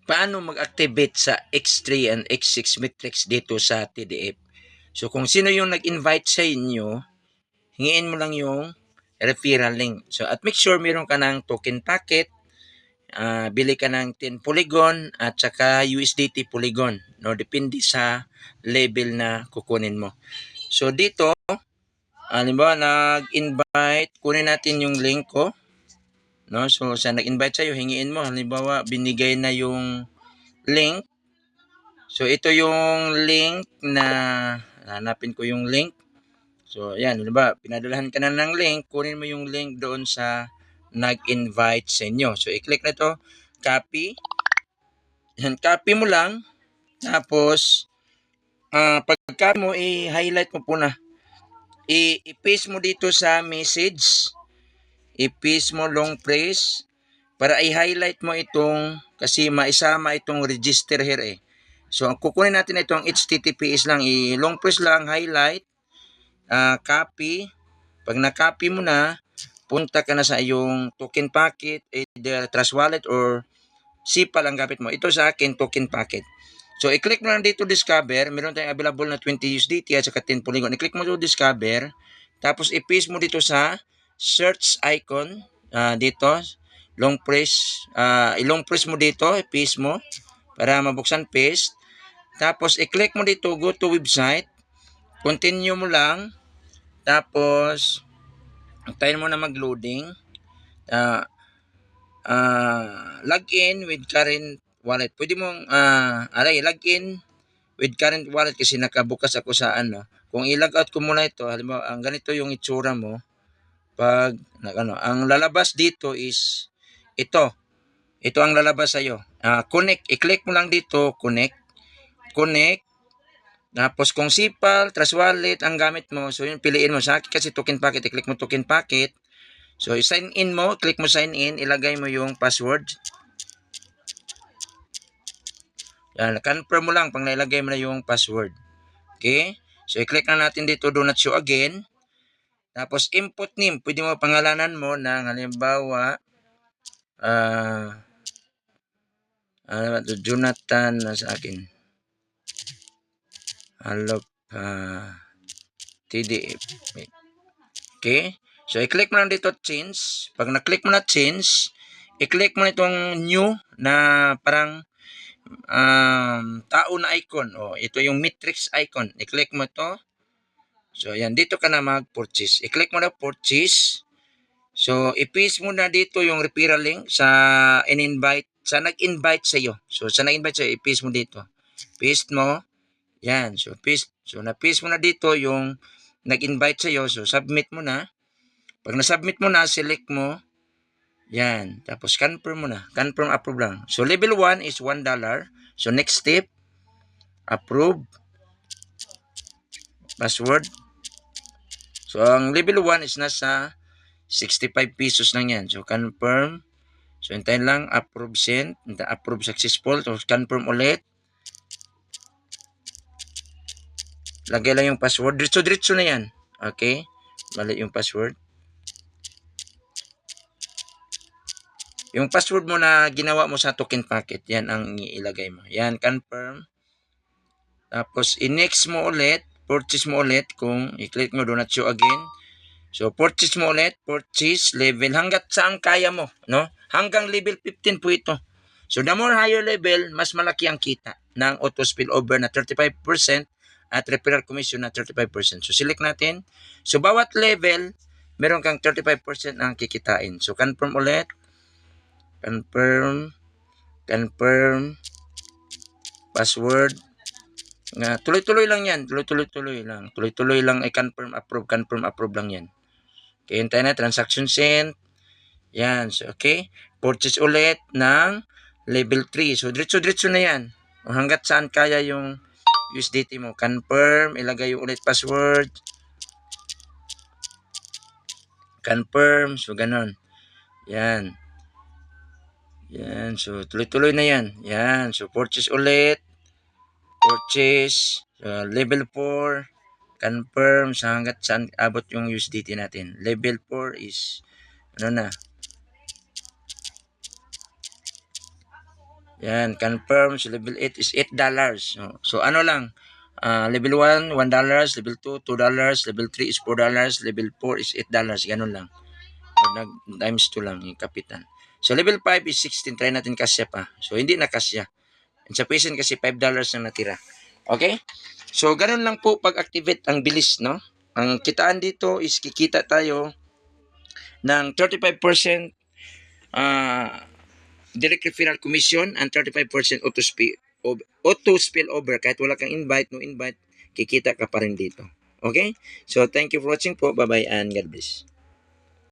paano mag-activate sa X3 and X6 metrics dito sa TDF. So kung sino yung nag-invite sa inyo, hingiin mo lang yung referral link. So at make sure meron ka ng token packet, bili ka ng 10 polygon at saka USDT polygon. No, depende sa level na kukunin mo. So dito, halimbawa nag-invite, kunin natin yung link ko. No, so sa nag-invite sa'yo, hingiin mo. Halimbawa, binigay na yung link. So ito yung link na hanapin ko yung link. So ayan, halimbawa, pinadalahan ka na ng link, kunin mo yung link doon sa nag-invite sa inyo. So i-click na to, copy. Yan, copy mo lang. Tapos pag-copy mo, i-highlight mo po na. I-paste mo dito sa message. I-paste mo long press para i-highlight mo itong, kasi maisama itong register here eh. So kukunin natin itong HTTPS lang, i-long press lang, highlight, copy. Pag na-copy mo na, punta ka na sa iyong token packet, either Trust Wallet or SIPA lang gamit mo. Ito sa akin, token packet. So i-click mo lang dito discover, meron tayong available na 20 USDT at saka 10 polygon. I-click mo dito discover, tapos i-paste mo dito sa search icon, dito, long press, i-long press mo dito, i-paste mo, para mabuksan paste. Tapos i-click mo dito, go to website, continue mo lang, tapos tayo mo na mag-loading, login with current wallet. Pwede mong login with current wallet kasi nakabukas ako sa ano. Kung i-log out ko muna ito, halimbawa, ang ganito yung itsura mo. Pag ang lalabas dito is ito. Ito ang lalabas sa iyo. Connect, i-click mo lang dito, connect. Tapos kung SIPA, Trust Wallet ang gamit mo, so yun piliin mo. Sa akin kasi token packet, i-click mo token packet. So i-sign in mo, click mo sign in, ilagay mo yung password. Yan, confirm mo lang pag nailagay mo na yung password. Okay? So i-click na natin dito, do not show again. Tapos input name, pwede mo pangalanan mo ng halimbawa Jonathan na sa akin. Hello TDF. Okay? So i-click mo lang dito change. Pag na-click mo na change, i-click mo na itong new na parang tao na icon. Ito yung matrix icon. I-click mo ito. So yan, dito ka na mag-purchase. I-click mo na purchase. So i-paste mo na dito yung referral link sa in-invite, sa nag-invite sa iyo. So sa nag-invite sa iyo, i-paste mo dito. Paste mo. Yan, so paste. So na-paste mo na dito yung nag-invite sa iyo. So submit mo na. Pag na-submit mo na, select mo. Yan, tapos confirm mo na. Confirm, approve lang. So level 1 is $1. So next step, approve. Password. So ang level 1 is nasa 65 pesos lang yan. So confirm. So hintayin lang, approve send. Approve successful. So confirm ulit. Lagay lang yung password. Diretso na yan. Okay? Mali yung password. Yung password mo na ginawa mo sa token packet, yan ang ilagay mo. Yan, confirm. Tapos, i-next mo ulit. Purchase mo ulit. Kung i-click mo, do not show again. So, purchase mo ulit. Purchase level. Hanggat saan kaya mo. No? Hanggang level 15 po ito. So, the more higher level, mas malaki ang kita ng auto spillover na 35% at referral commission na 35%. So, select natin. So, bawat level, meron kang 35% ang kikitain. So, confirm ulit. Confirm. Password. Tuloy-tuloy lang yan. Tuloy-tuloy lang ay confirm, approve lang yan. Okay, hintayin na. Transaction sent. Yan. So, okay. Purchase ulit ng level 3. So, diretso na yan. Hanggat saan kaya yung USDT mo. Confirm. Ilagay yung ulit password. Confirm. So, ganon. Yan. Yan. So, tuloy-tuloy na yan. Yan. So, purchase ulit. Purchase. So, level 4. Confirm sa hanggat saan abot yung USDT natin. Level 4 is ano na. Yan, confirm. So, level 8 is $8. So ano lang, level 1, $1, level 2, $2, level 3 is $4, level 4 is $8. Ganun lang. O times 2 lang yung kapital. So, level 5 is 16. Try natin kasya pa. So, hindi na kasya. Insufficient kasi $5 na natira. Okay? So, ganun lang po pag-activate ang bilis, no? Ang kitaan dito is kikita tayo ng 35% direct referral commission and 35% auto spill over. Kahit wala kang invite, no invite, kikita ka pa rin dito. Okay? So, thank you for watching po. Bye-bye and God bless.